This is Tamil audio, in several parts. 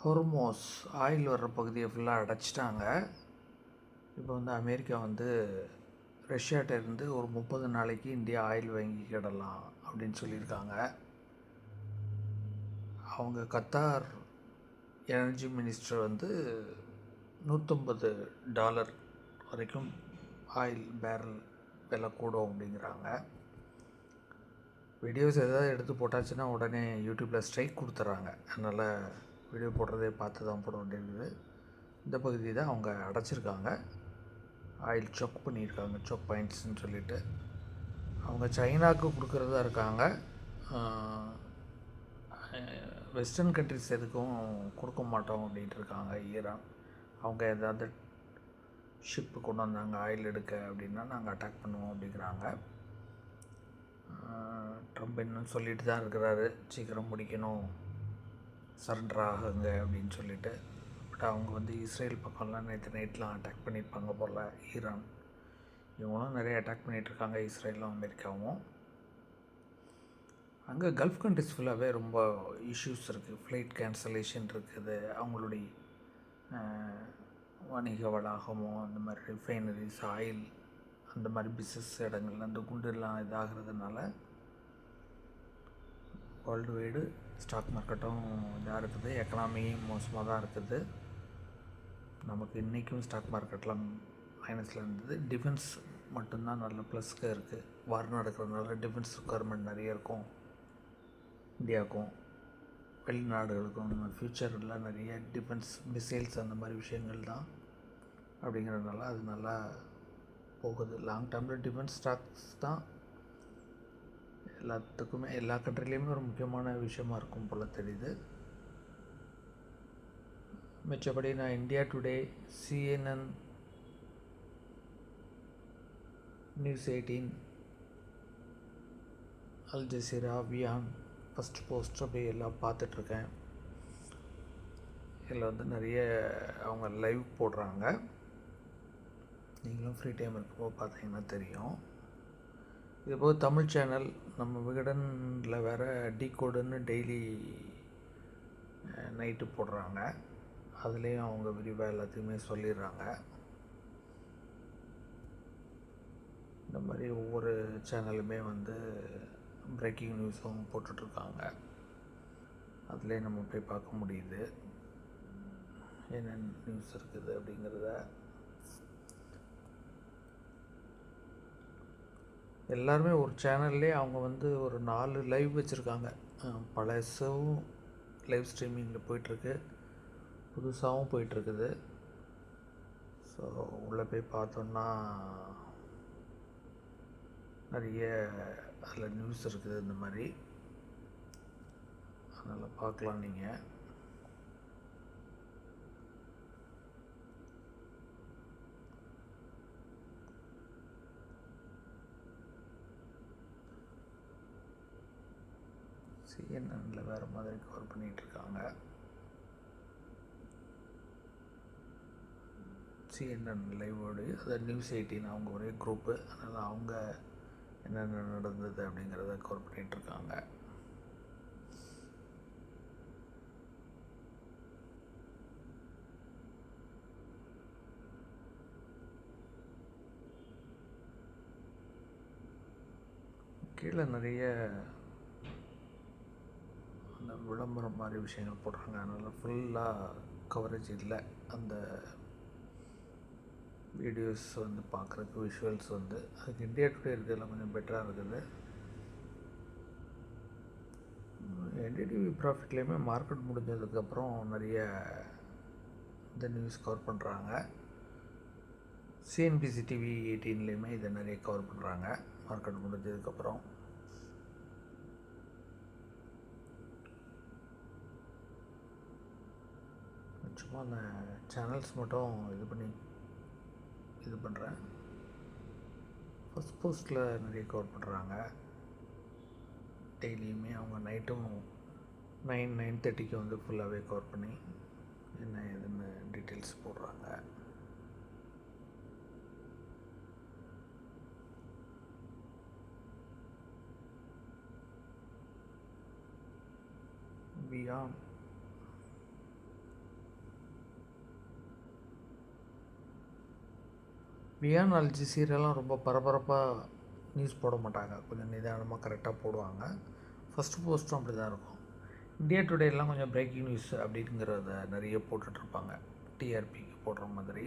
ஹொர்மோஸ் ஆயில் வர்ற பகுதியை ஃபுல்லாக அடைச்சிட்டாங்க. இப்போ வந்து அமெரிக்கா வந்து ரஷ்யாட்ட இருந்து ஒரு 30 நாளைக்கு இந்தியா ஆயில் வாங்கிக்கிடலாம் அப்படின்னு சொல்லியிருக்காங்க. அவங்க கத்தார் எனர்ஜி மினிஸ்டர் வந்து $150 வரைக்கும் ஆயில் பேரல் விலை கூடும் அப்படிங்கிறாங்க. வீடியோஸ் எதாவது எடுத்து போட்டாச்சுன்னா உடனே யூடியூப்பில் ஸ்ட்ரைக் கொடுத்துட்றாங்க. அதனால் வீடியோ போடுறதே பார்த்து தான் போட வேண்டியிருக்குது. இந்த பகுதி தான் அவங்க அடைச்சிருக்காங்க, ஆயில் சொக் பண்ணியிருக்காங்க, சொக் பாயிண்ட்ஸ்ன்னு சொல்லிட்டு. அவங்க சைனாவுக்கு கொடுக்குறதா இருக்காங்க. வெஸ்டர்ன் கண்ட்ரிஸ் எதுக்கும் கொடுக்க மாட்டோம் அப்படின்ட்டு இருக்காங்க. ஈரான் அவங்க ஏதாவது ஷிப்பு கொண்டு வந்தாங்க ஆயில் எடுக்க அப்படின்னா நாங்கள் அட்டாக் பண்ணுவோம் அப்படிங்கிறாங்க. ட்ரம்ப் இன்னும் சொல்லிட்டு தான் இருக்கிறாரு, சீக்கிரம் முடிக்கணும், சரண்டர் ஆகுங்க அப்படின்னு சொல்லிட்டு. பட் அவங்க வந்து இஸ்ரேல் பக்கம்லாம் நேற்று நைட்லாம் அட்டாக் பண்ணியிருப்பாங்க போல். ஈரான் இவங்களும் நிறைய அட்டாக் பண்ணிகிட்ருக்காங்க, இஸ்ரேலும் அமெரிக்காவும். அங்கே கல்ஃப் கண்ட்ரிஸ் ஃபுல்லாகவே ரொம்ப இஷ்யூஸ் இருக்குது. ஃப்ளைட் கேன்சலேஷன் இருக்குது. அவங்களுடைய வணிக வளாகமும் அந்த மாதிரி ரிஃபைனரிஸ், ஆயில் அந்த மாதிரி பிஸ்னஸ் இடங்கள்ல அந்த குண்டுலாம் இதாகிறதுனால வேர்ல்டு வைடு ஸ்டாக் மார்க்கெட்டும் இதாக இருக்குது, எக்கனாமியும் மோசமாக தான் இருக்குது. நமக்கு இன்றைக்கும் ஸ்டாக் மார்க்கெட்டில் மைனஸில் இருந்தது. டிஃபென்ஸ் மட்டும்தான் நல்ல ப்ளஸ்க்கு இருக்குது. வார் நடக்கிறதுனால டிஃபென்ஸ் ரெக்குவயர்மெண்ட் நிறைய இருக்கும் இந்தியாவுக்கும் வெளிநாடுகளுக்கும். இந்த மாதிரி ஃப்யூச்சரில் நிறைய டிஃபென்ஸ் மிசைல்ஸ் அந்த மாதிரி விஷயங்கள் தான் அப்படிங்கிறதுனால அது நல்லா போகுது. லாங் டேர்மில் டிஃபென்ஸ் ஸ்டாக்ஸ் தான் எல்லாத்துக்குமே எல்லா கண்ட்ரிலையுமே ஒரு முக்கியமான விஷயமா இருக்கும் போல் தெரியுது. மிச்சப்படி நான் India today, CNN, news 18, Al Jazeera, Viaan, first post அப்படி எல்லாம் பார்த்துட்ருக்கேன். இதில் வந்து நிறைய அவங்க லைவ் போடுறாங்க. நீங்களும் ஃப்ரீ டைம் இருக்கும்போது பார்த்தீங்கன்னா தெரியும். இதுபோக தமிழ் சேனல் நம்ம விகடனில் வேறு டீகோடுன்னு டெய்லி நைட்டு போடுறாங்க. அதுலேயும் அவங்க விரிவாக எல்லாத்தையுமே சொல்லிடுறாங்க. இந்த மாதிரி ஒவ்வொரு சேனலுமே வந்து பிரேக்கிங் நியூஸும் போட்டுட்ருக்காங்க. அதிலே நம்ம போய் பார்க்க முடியுது என்னென்ன நியூஸ் இருக்குது அப்படிங்கிறத. எல்லாருமே ஒரு சேனல்லே அவங்க வந்து ஒரு 4 லைவ் வச்சுருக்காங்க. பழசும் லைவ் ஸ்ட்ரீமிங்கில் போயிட்டுருக்கு, புதுசாகவும் போயிட்டுருக்குது. ஸோ உள்ளே போய் பார்த்தோன்னா நிறைய அதில் நியூஸ் இருக்குது இந்த மாதிரி. அதனால் பார்க்கலாம் நீங்கள். சிஎன்எனில் வேறு மாதிரி கவர் பண்ணிகிட்ருக்காங்க. CNN லைவோடு அதை நியூஸ் 18 அவங்க ஒரே குரூப்பு. அதனால் அவங்க என்னென்ன நடந்தது அப்படிங்கிறத கவர் பண்ணிகிட்ருக்காங்க. கீழே நிறைய அந்த விளம்பரம் மாதிரி விஷயங்கள் போடுறாங்க. அதனால் ஃபுல்லாக கவரேஜ் இல்லை. அந்த வீடியோஸ் வந்து பார்க்குறதுக்கு விஷுவல்ஸ் வந்து அதுக்கு இந்தியா டுடே இருக்கிறதுலாம் கொஞ்சம் பெட்டராக இருக்குது. என்டிடிவி ப்ராஃபிட்லேயுமே மார்க்கெட் முடிஞ்சதுக்கப்புறம் நிறைய இந்த நியூஸ் கவர் பண்ணுறாங்க. CNBC TV 18லேயுமே இதை நிறைய கவர் பண்ணுறாங்க மார்க்கெட் முடிஞ்சதுக்கப்புறம். சும்மா அந்த சேனல்ஸ் மட்டும் இது பண்ணுறேன். ஃபஸ்ட் போஸ்ட்டில் நிறைய கவர் பண்ணுறாங்க. டெய்லியுமே அவங்க நைட்டும் 9:30க்கு வந்து ஃபுல்லாகவே கவர் பண்ணி என்ன ஏதுன்னு டீட்டெயில்ஸ் போடுறாங்க. பியாண்ட் வியான் அல் ஜசீராலாம் ரொம்ப பரபரப்பாக நியூஸ் போட மாட்டாங்க, கொஞ்சம் நிதானமாக கரெக்டாக போடுவாங்க. ஃபஸ்ட்டு போஸ்ட்டும் அப்படி தான் இருக்கும். இந்தியா டுடேலாம் கொஞ்சம் பிரேக்கிங் நியூஸ் அப்படிங்கிறத நிறைய போட்டுட்ருப்பாங்க, டிஆர்பிக்கு போடுற மாதிரி.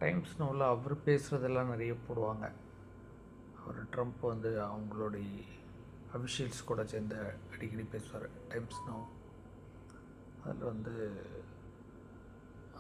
டைம்ஸ் நோவில் அவர் பேசுகிறதெல்லாம் நிறைய போடுவாங்க. அவர் ட்ரம்ப் வந்து அவங்களுடைய அஃபிஷியல்ஸ் கூட சேர்ந்து அடிக்கடி பேசுவார் டைம்ஸ் நோ. அதில் வந்து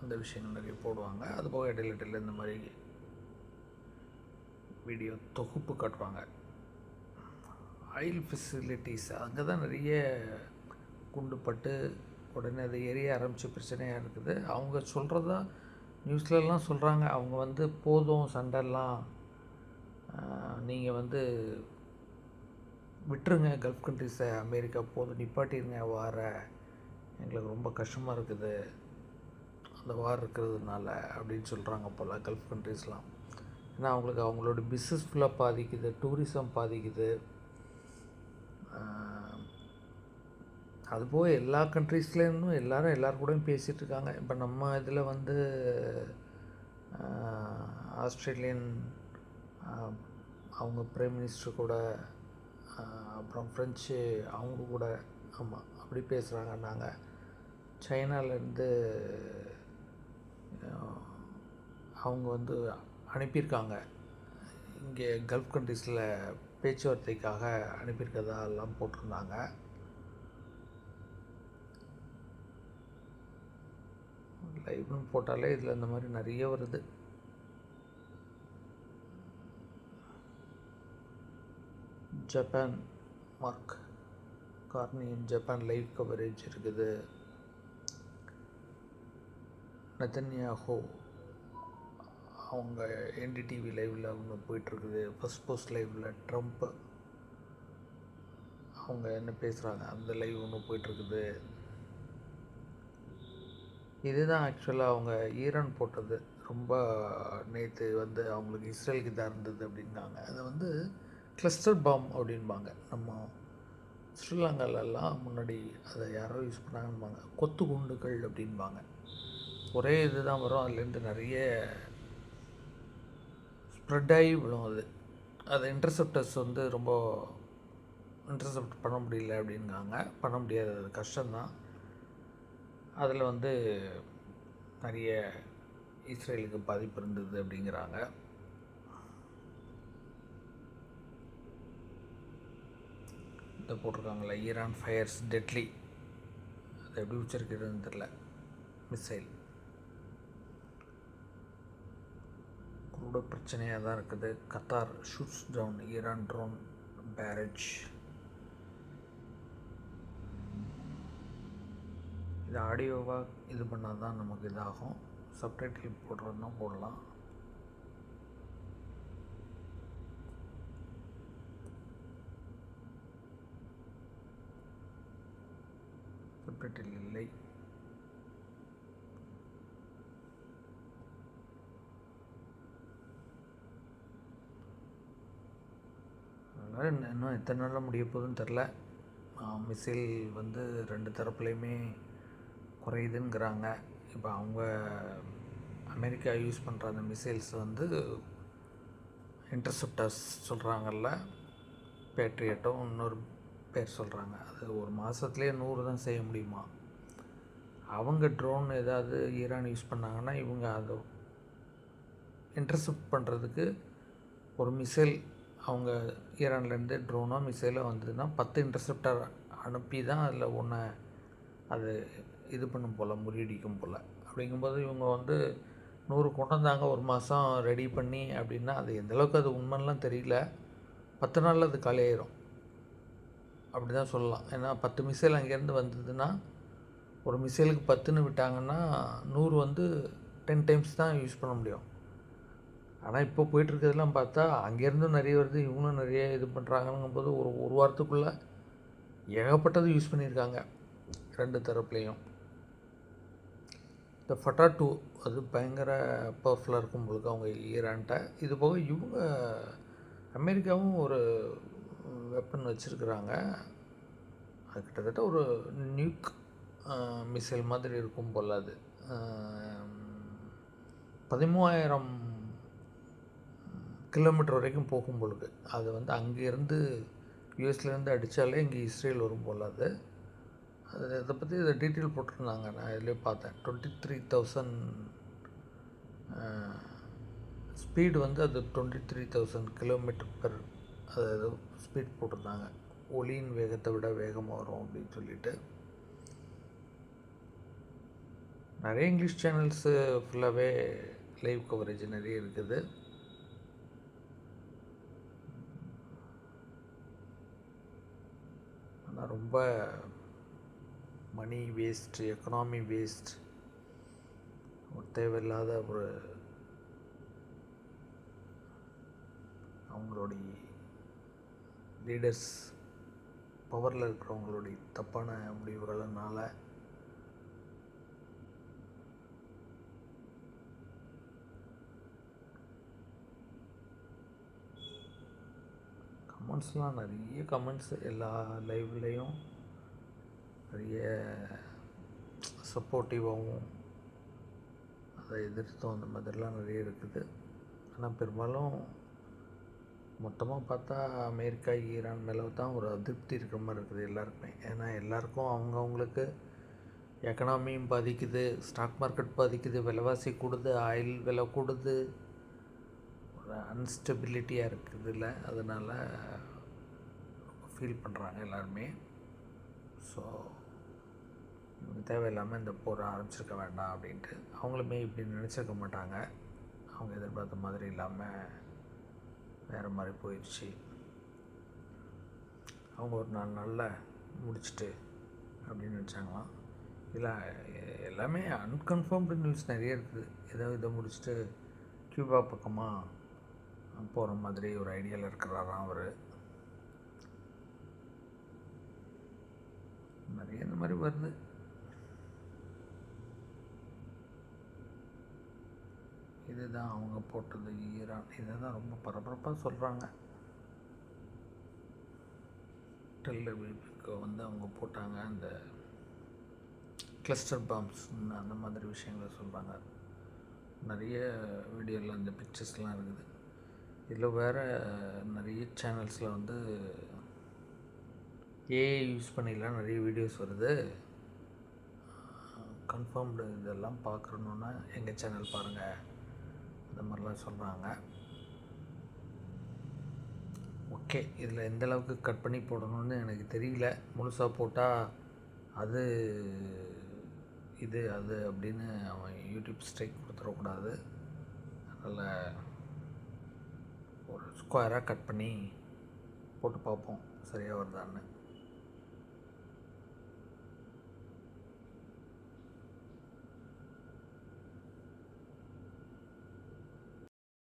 அந்த விஷயங்கள் நிறைய போடுவாங்க. அதுபோக இடையில இந்த மாதிரி வீடியோ தொகுப்பு காட்டுவாங்க. ஆயில் ஃபெசிலிட்டிஸ் அங்கே தான் நிறைய குண்டுப்பட்டு உடனே அதை எரிய ஆரம்பித்து பிரச்சனையாக இருக்குது. அவங்க சொல்கிறதா நியூஸ்லலாம் சொல்கிறாங்க, அவங்க வந்து போதும் சண்டைலாம், நீங்கள் வந்து விட்டுருங்க கல்ஃப் கண்ட்ரிஸை, அமெரிக்கா போதும் நிப்பாட்டிருங்க வாரை, எங்களுக்கு ரொம்ப கஷ்டமாக இருக்குது அந்த வார் இருக்கிறதுனால அப்படின்னு சொல்கிறாங்க போல் கல்ஃப் கண்ட்ரிஸ்லாம். ஏன்னா அவங்களுக்கு அவங்களோட பிஸ்னஸ் ஃபுல்லாக பாதிக்குது, டூரிசம் பாதிக்குது. அதுபோக எல்லா கண்ட்ரீஸ்லேருந்தும் எல்லோரும் கூடயும் பேசிகிட்டு இருக்காங்க. இப்போ நம்ம இதில் வந்து ஆஸ்திரேலியன் அவங்க பிரைம் மினிஸ்டர் கூட, அப்புறம் ஃப்ரெஞ்சு அவங்க கூட, ஆமாம் அப்படி பேசுகிறாங்க. நாங்கள் சைனாலேருந்து அவங்க வந்து அனுப்பியிருக்காங்க, இங்கே கல்ஃப் கண்ட்ரீஸில் பேச்சுவார்த்தைக்காக அனுப்பியிருக்கதா எல்லாம் போட்டிருந்தாங்க. லைவ்னு போட்டாலே இதில் இந்த மாதிரி நிறைய வருது. Japan mark Carney Japan live coverage இருக்குது. நெதன்யாஹூ அவங்க என்டிடிவி லைவில் ஒன்று போயிட்டுருக்குது. ஃபஸ்ட் போஸ்ட் லைவில் ட்ரம்ப் அவங்க என்ன பேசுகிறாங்க அந்த லைவ் ஒன்று போயிட்டுருக்குது. இதுதான் ஆக்சுவலாக அவங்க ஈரான் போட்டது ரொம்ப நேற்று வந்து அவங்களுக்கு இஸ்ரேலுக்கு இதாக இருந்தது அப்படின்னாங்க. அதை வந்து கிளஸ்டர் பாம் அப்படின்பாங்க. நம்ம ஸ்ரீலங்காலெல்லாம் முன்னாடி அதை யாரோ யூஸ் பண்ணாங்கன்பாங்க, கொத்து குண்டுகள் அப்படின்பாங்க. ஒரே இது தான் வரும், அதுலேருந்து நிறைய ஸ்ப்ரெட் ஆகி விடும். அது இன்டர்செப்டர்ஸ் வந்து ரொம்ப இன்டர்செப்ட் பண்ண முடியல அப்படின்காங்க. பண்ண முடியாது, அது கஷ்டம்தான். அதில் வந்து நிறைய இஸ்ரேலுக்கு பாதிப்பு இருந்தது அப்படிங்கிறாங்க. இதை போட்டிருக்காங்களே, ஈரான் ஃபயர்ஸ் டெட்லி, அது எப்படி உச்சரிக்கிறதுன்னு தெரில, மிசைல் கூட பிரச்சனையாக தான் இருக்குது. Qatar shoots down Iran drone barrage. இது ஆடியோவாக இது பண்ணால் தான் நமக்கு இதாகும். சப்டைட்டில் போடுறதுனா போடலாம். சப்டைட்டில் இல்லை. அதனால் இன்னும் எத்தனை நாளில் முடிய போகுதுன்னு தெரில. மிசைல் வந்து ரெண்டு தரப்புலையுமே குறையுதுங்கிறாங்க. இப்போ அவங்க அமெரிக்கா யூஸ் பண்ணுற அந்த மிசைல்ஸ் வந்து இன்டர்செப்டர்ஸ் சொல்கிறாங்கல்ல, பேட்ரியட்டும் இன்னொரு பேர் சொல்கிறாங்க. அது ஒரு மாதத்துலேயே 100 தான் செய்ய முடியுமா. அவங்க ட்ரோன் ஏதாவது ஈரான் யூஸ் பண்ணாங்கன்னா இவங்க அதை இன்டர்செப்ட் பண்ணுறதுக்கு ஒரு மிசைல் அவங்க ஈரான்லேருந்து ட்ரோனோ மிசைலோ வந்ததுன்னா 10 இன்டர்செப்டர் அனுப்பி தான் அதில் ஒன்று அது இது பண்ணும் போல், முறியடிக்கும் போல். அப்படிங்கும்போது இவங்க வந்து 100 கொண்டு வந்தாங்க ஒரு மாதம் ரெடி பண்ணி அப்படின்னா, அது எந்தளவுக்கு அது உண்மைலாம் தெரியல. 10 நாளில் அது காலியாயிரும் அப்படி தான் சொல்லலாம். ஏன்னா 10 மிசைல் அங்கேருந்து வந்ததுன்னா, ஒரு மிசைலுக்கு 10ன்னு விட்டாங்கன்னா 100 வந்து 10 டைம்ஸ் தான் யூஸ் பண்ண முடியும். ஆனால் இப்போ போயிட்டுருக்கிறதுலாம் பார்த்தா அங்கேருந்தும் நிறைய வருது, இவங்களும் நிறைய இது பண்ணுறாங்கங்கும்போது ஒரு வாரத்துக்குள்ளே ஏகப்பட்டது யூஸ் பண்ணியிருக்காங்க ரெண்டு தரப்புலேயும். இந்த ஃபட்டா 2 அது பயங்கர பவர்ஃபுல்லாக இருக்கும் உங்களுக்கு அவங்க ஈரான்கிட்ட. இது போக இவங்க அமெரிக்காவும் ஒரு வெப்பன் வச்சுருக்குறாங்க. அது கிட்டத்தட்ட ஒரு நியூக் மிசைல் மாதிரி இருக்கும் போல் அது. 13,000 கிலோமீட்டர் வரைக்கும் போகும் பொழுது அது வந்து அங்கேருந்து யூஎஸ்லேருந்து அடித்தாலே இங்கே இஸ்ரேல் வரும் போல் அது. இதை பற்றி இதை டீட்டெயில் போட்டிருந்தாங்க, நான் இதிலே பார்த்தேன். 23,000 ஸ்பீடு வந்து அது 23,000 கிலோமீட்டர் பெர் அதாவது ஸ்பீட் போட்டிருந்தாங்க. ஒளியின் வேகத்தை விட வேகமாக வரும் அப்படின்னு சொல்லிட்டு. நிறைய இங்கிலீஷ் சேனல்ஸு ஃபுல்லாகவே லைவ் கவரேஜ் நிறைய இருக்குது. ஆனால் ரொம்ப மணி வேஸ்ட், எக்கனாமி வேஸ்ட், ஒரு தேவையில்லாத ஒரு அவங்களுடைய லீடர்ஸ் பவரில் இருக்கிறவங்களுடைய தப்பான முடிவுகளனால கமெண்ட்ஸ்லாம் நிறைய கமெண்ட்ஸ் எல்லா லைவ்லேயும் நிறைய சப்போர்ட்டிவாகவும் அதை எதிர்த்தும் அந்த மாதிரிலாம் நிறைய இருக்குது. ஆனால் பெரும்பாலும் மொத்தமாக பார்த்தா அமெரிக்கா, ஈரான் மேலே தான் ஒரு அதிருப்தி இருக்கிற மாதிரி இருக்குது எல்லாருக்குமே. ஏன்னா எல்லாருக்கும் அவங்கவுங்களுக்கு எக்கனாமியும் பாதிக்குது, ஸ்டாக் மார்க்கெட் பாதிக்குது, விலைவாசி கூடுது, ஆயில் விலை கூடுது, ஒரு அன்ஸ்டெபிலிட்டியாக இருக்குது இல்லை, அதனால் ஃபீல் பண்ணுறாங்க எல்லாருமே. ஸோ இவங்க தேவையில்லாமல் இந்த போரை ஆரம்பிச்சிருக்க வேண்டாம் அப்படின்ட்டு. அவங்களுமே இப்படி நினச்சிருக்க மாட்டாங்க. அவங்க எதிர்பார்த்த மாதிரி இல்லாமல் வேறு மாதிரி போயிடுச்சு. அவங்க ஒரு 4 நாளில் முடிச்சுட்டு அப்படின்னு நினச்சாங்களாம். இல்லை, எல்லாமே அன்கன்ஃபார்ம்டு நியூஸ் நிறைய இருக்குது. ஏதோ இதை முடிச்சுட்டு கியூபா பக்கமாக போகிற மாதிரி ஒரு ஐடியாவில் இருக்கிறாராம் அவர். நிறைய இந்த மாதிரி வருது. இதுதான் அவங்க போட்டது ஈரான். இதை தான் ரொம்ப பரபரப்பாக சொல்கிறாங்க. டெல் அவிவ்க்கு வந்து அவங்க போட்டாங்க அந்த கிளஸ்டர் பாம்ஸ், அந்த மாதிரி விஷயங்களை சொல்கிறாங்க. நிறைய வீடியோவில் அந்த பிக்சர்ஸ்லாம் இருக்குது. இதில் வேறு நிறைய சேனல்ஸில் வந்து ஏஐ யூஸ் பண்ணிலாம் நிறைய வீடியோஸ் வருது. கன்ஃபார்ம்டு இதெல்லாம் பார்க்கணுன்னா எங்கள் சேனல் பாருங்கள், அந்த மாதிரிலாம் சொல்கிறாங்க. ஓகே, இதில் எந்த அளவுக்கு கட் பண்ணி போடணும்னு எனக்கு தெரியல. முழுசாக போட்டால் அது இது அது அப்படின்னு அவன் யூடியூப் ஸ்ட்ரைக் கொடுத்துடக்கூடாது. அதனால் ஒரு ஸ்கொயராக கட் பண்ணி போட்டு பார்ப்போம் சரியாக வருதான்னு.